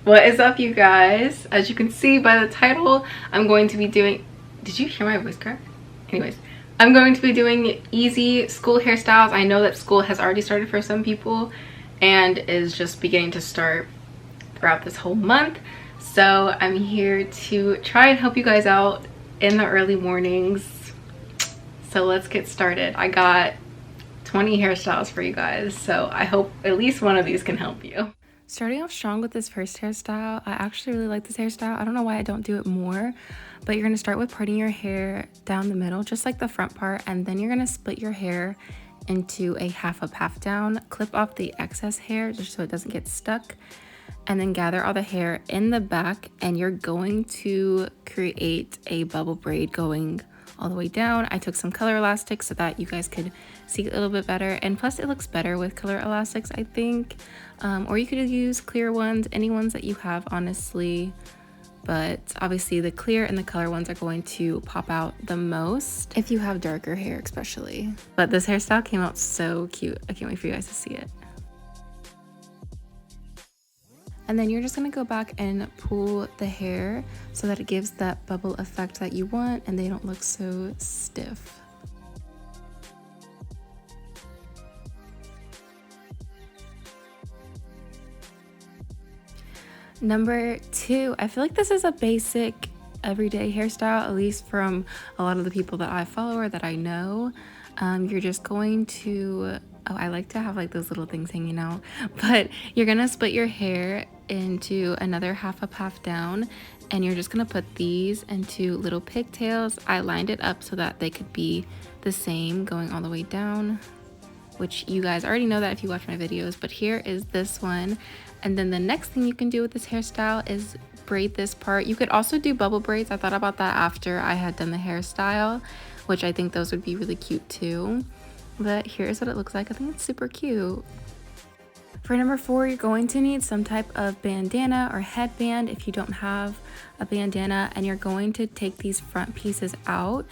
What is up, you guys? As you can see by the title, I'm going to be doing... Did you hear my voice crack? Anyways, I'm going to be doing easy school hairstyles. I know that school has already started for some people and is just beginning to start throughout this whole month. So I'm here to try and help you guys out in the early mornings. So let's get started. I got 20 hairstyles for you guys, so I hope at least one of these can help you. Starting off strong with this first hairstyle, I actually really like this hairstyle. I don't know why I don't do it more, but you're gonna start with parting your hair down the middle, just like the front part, and then you're gonna split your hair into a half up, half down, clip off the excess hair just so it doesn't get stuck, and then gather all the hair in the back, and you're going to create a bubble braid going all the way down. I took some color elastics so that you guys could see a little bit better, and plus it looks better with color elastics, I think. Or you could use clear ones, any ones that you have, honestly, but obviously the clear and the color ones are going to pop out the most if you have darker hair especially. But this hairstyle came out so cute. I can't wait for you guys to see it. And then you're just going to go back and pull the hair so that it gives that bubble effect that you want and they don't look so stiff. Number 2, I feel like this is a basic everyday hairstyle, at least from a lot of the people that I follow or that I know. You're just going to, oh, I like to have like those little things hanging out, but you're gonna split your hair into another half up, half down, and you're just gonna put these into little pigtails. I lined it up so that they could be the same going all the way down, which you guys already know that if you watch my videos, but here is this one. And then the next thing you can do with this hairstyle is braid this part. You could also do bubble braids. I thought about that after I had done the hairstyle, which I think those would be really cute too. But here's what it looks like. I think it's super cute. For number 4, you're going to need some type of bandana or headband if you don't have a bandana, and you're going to take these front pieces out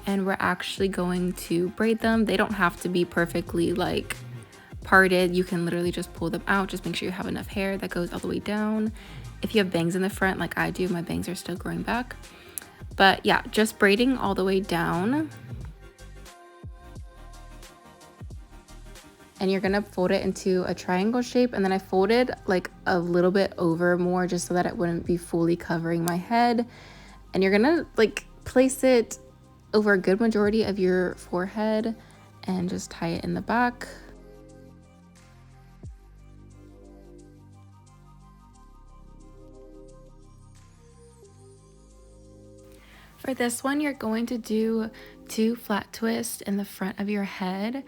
and we're actually going to braid them. They don't have to be perfectly like parted. You can literally just pull them out. Just make sure you have enough hair that goes all the way down. If you have bangs in the front like I do, my bangs are still growing back. But yeah, just braiding all the way down. And you're gonna fold it into a triangle shape, and then I folded like a little bit over more just so that it wouldn't be fully covering my head. And you're gonna like place it over a good majority of your forehead and just tie it in the back. For this one, you're going to do 2 flat twists in the front of your head.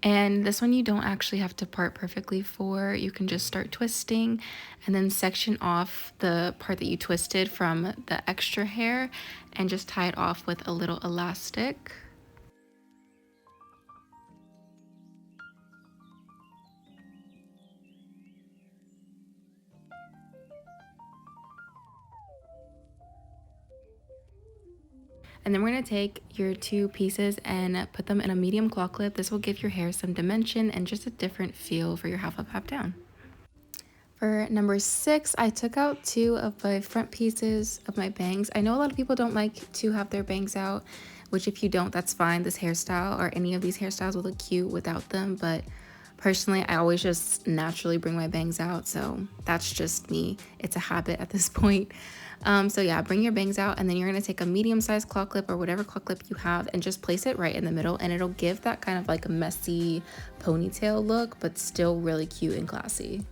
And this one you don't actually have to part perfectly for. You can just start twisting and then section off the part that you twisted from the extra hair and just tie it off with a little elastic. And then we're going to take your 2 pieces and put them in a medium claw clip. This will give your hair some dimension and just a different feel for your half up, half down. For number 6, I took out 2 of my front pieces of my bangs. I know a lot of people don't like to have their bangs out, which if you don't, that's fine. This hairstyle or any of these hairstyles will look cute without them, but personally, I always just naturally bring my bangs out, so that's just me. It's a habit at this point. So yeah, bring your bangs out, and then you're gonna take a medium-sized claw clip or whatever claw clip you have and just place it right in the middle, and it'll give that kind of like a messy ponytail look, but still really cute and classy.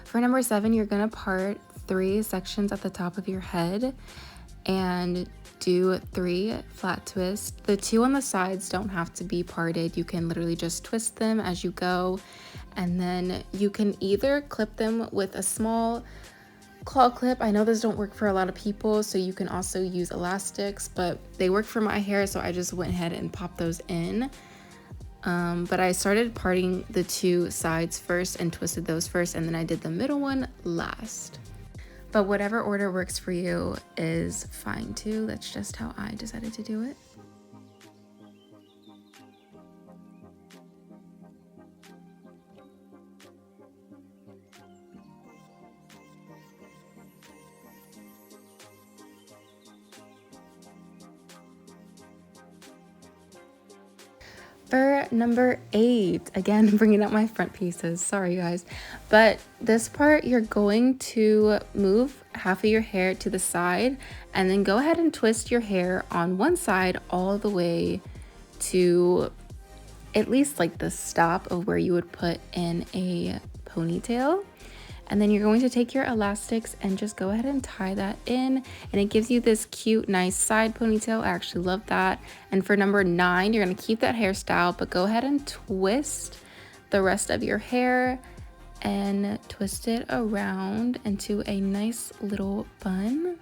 For number 7, you're gonna part 3 sections at the top of your head and do 3 flat twists. The 2 on the sides don't have to be parted. You can literally just twist them as you go, and then you can either clip them with a small claw clip. I know those don't work for a lot of people, so you can also use elastics, but they work for my hair, so I just went ahead and popped those in. But I started parting the 2 sides first and twisted those first, and then I did the middle one last. But whatever order works for you is fine too. That's just how I decided to do it. For number 8, again, bringing up my front pieces, sorry guys, but this part you're going to move half of your hair to the side and then go ahead and twist your hair on one side all the way to at least like the stop of where you would put in a ponytail. And then you're going to take your elastics and just go ahead and tie that in, and it gives you this cute, nice side ponytail. I actually love that. And for number 9, you're going to keep that hairstyle, but go ahead and twist the rest of your hair and twist it around into a nice little bun.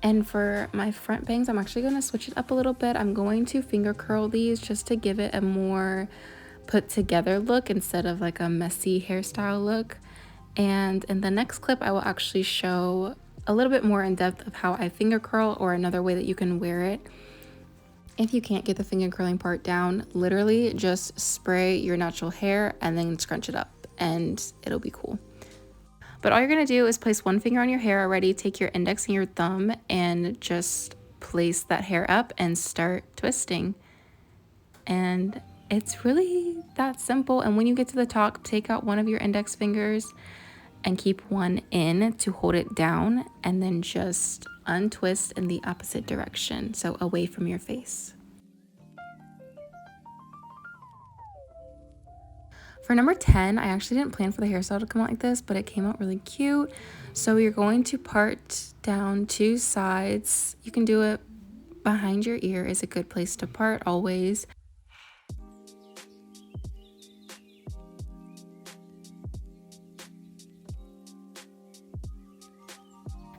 And for my front bangs, I'm actually going to switch it up a little bit. I'm going to finger curl these just to give it a more put together look instead of like a messy hairstyle look. And in the next clip, I will actually show a little bit more in depth of how I finger curl, or another way that you can wear it. If you can't get the finger curling part down, literally just spray your natural hair and then scrunch it up and it'll be cool. But all you're gonna do is place one finger on your hair already, take your index and your thumb and just place that hair up and start twisting. And it's really that simple. And when you get to the top, take out one of your index fingers and keep one in to hold it down, and then just untwist in the opposite direction, so away from your face. For number 10, I actually didn't plan for the hairstyle to come out like this, but it came out really cute. So you're going to part down 2 sides. You can do it behind your ear, is a good place to part always.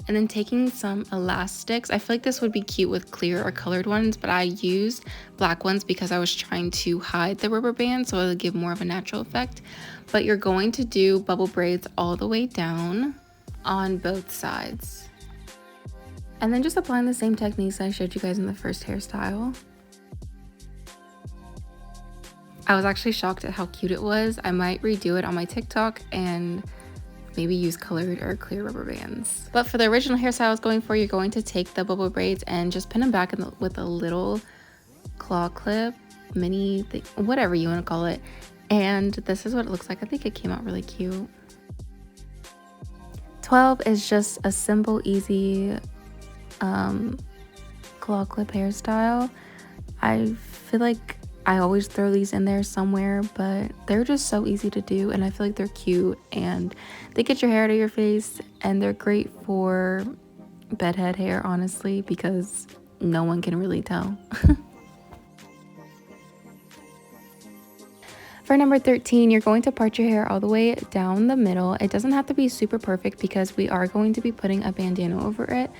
And then taking some elastics, I feel like this would be cute with clear or colored ones, but I used black ones because I was trying to hide the rubber band so it'll give more of a natural effect. But you're going to do bubble braids all the way down on both sides. And then just applying the same techniques I showed you guys in the first hairstyle. I was actually shocked at how cute it was. I might redo it on my TikTok and maybe use colored or clear rubber bands. But for the original hairstyle I was going for, you're going to take the bubble braids and just pin them back with a little claw clip, mini thing, whatever you want to call it. And this is what it looks like. I think it came out really cute. 12 is just a simple, easy claw clip hairstyle. I feel like I always throw these in there somewhere, but they're just so easy to do, and I feel like they're cute and they get your hair out of your face, and they're great for bedhead hair, honestly, because no one can really tell. For number 13, you're going to part your hair all the way down the middle. It doesn't have to be super perfect because we are going to be putting a bandana over it.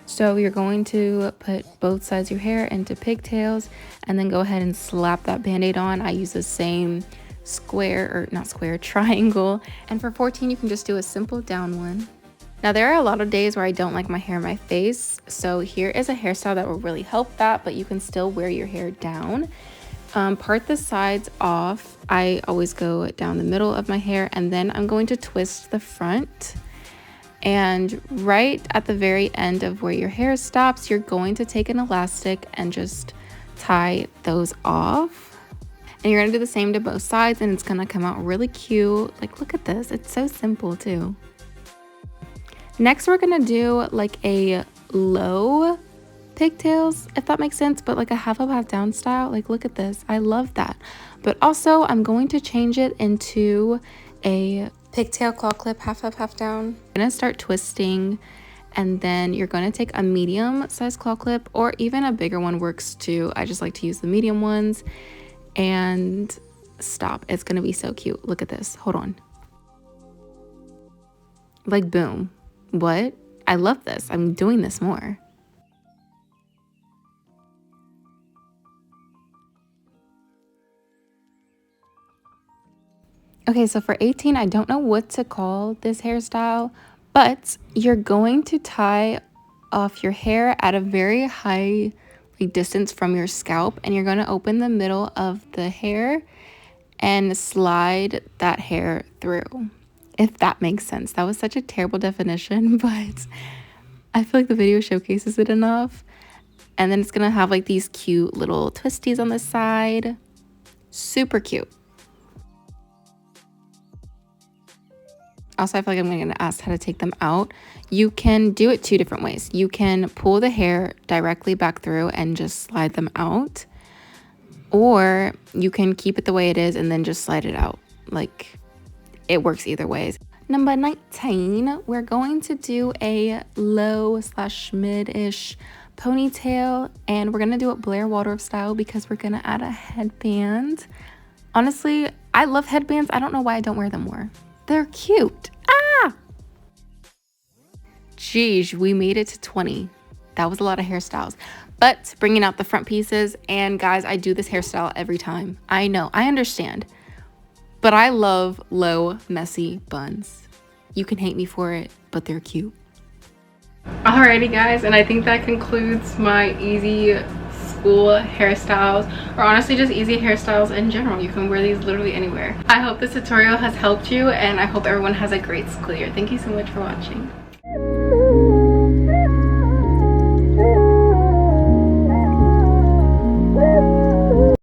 So you're going to put both sides of your hair into pigtails and then go ahead and slap that band-aid on. I use the same triangle. And for 14, you can just do a simple down one. Now there are a lot of days where I don't like my hair in my face. So here is a hairstyle that will really help that, but you can still wear your hair down. Part the sides off. I always go down the middle of my hair, and then I'm going to twist the front. And right at the very end of where your hair stops, you're going to take an elastic and just tie those off. And you're gonna do the same to both sides, and it's gonna come out really cute. Like, look at this, it's so simple too. Next, we're gonna do like a low pigtails, if that makes sense, but like a half up, half down style. Like, look at this, I love that. But also, I'm going to change it into a pigtail claw clip, half up, half down. I'm gonna start twisting, and then you're gonna take a medium size claw clip, or even a bigger one works too. I just like to use the medium ones, and stop. It's gonna be so cute. Look at this, hold on. Like, boom. What? I love this. I'm doing this more. Okay, so for 18, I don't know what to call this hairstyle, but you're going to tie off your hair at a very high distance from your scalp, and you're going to open the middle of the hair and slide that hair through, if that makes sense. That was such a terrible definition, but I feel like the video showcases it enough. And then it's gonna have like these cute little twisties on the side. Super cute. Also, I feel like I'm gonna ask how to take them out. You can do it 2 different ways. You can pull the hair directly back through and just slide them out. Or you can keep it the way it is and then just slide it out. Like, it works either ways. Number 19, we're going to do a low/mid-ish ponytail, and we're gonna do it Blair Waldorf style because we're gonna add a headband. Honestly, I love headbands. I don't know why I don't wear them more. They're cute. Ah! Geez, we made it to 20. That was a lot of hairstyles. But bringing out the front pieces, and guys, I do this hairstyle every time. I know, I understand. But I love low, messy buns. You can hate me for it, but they're cute. Alrighty guys, and I think that concludes my easy school hairstyles, or honestly just easy hairstyles in general. You can wear these literally anywhere. I hope this tutorial has helped you, and I hope everyone has a great school year. Thank you so much for watching.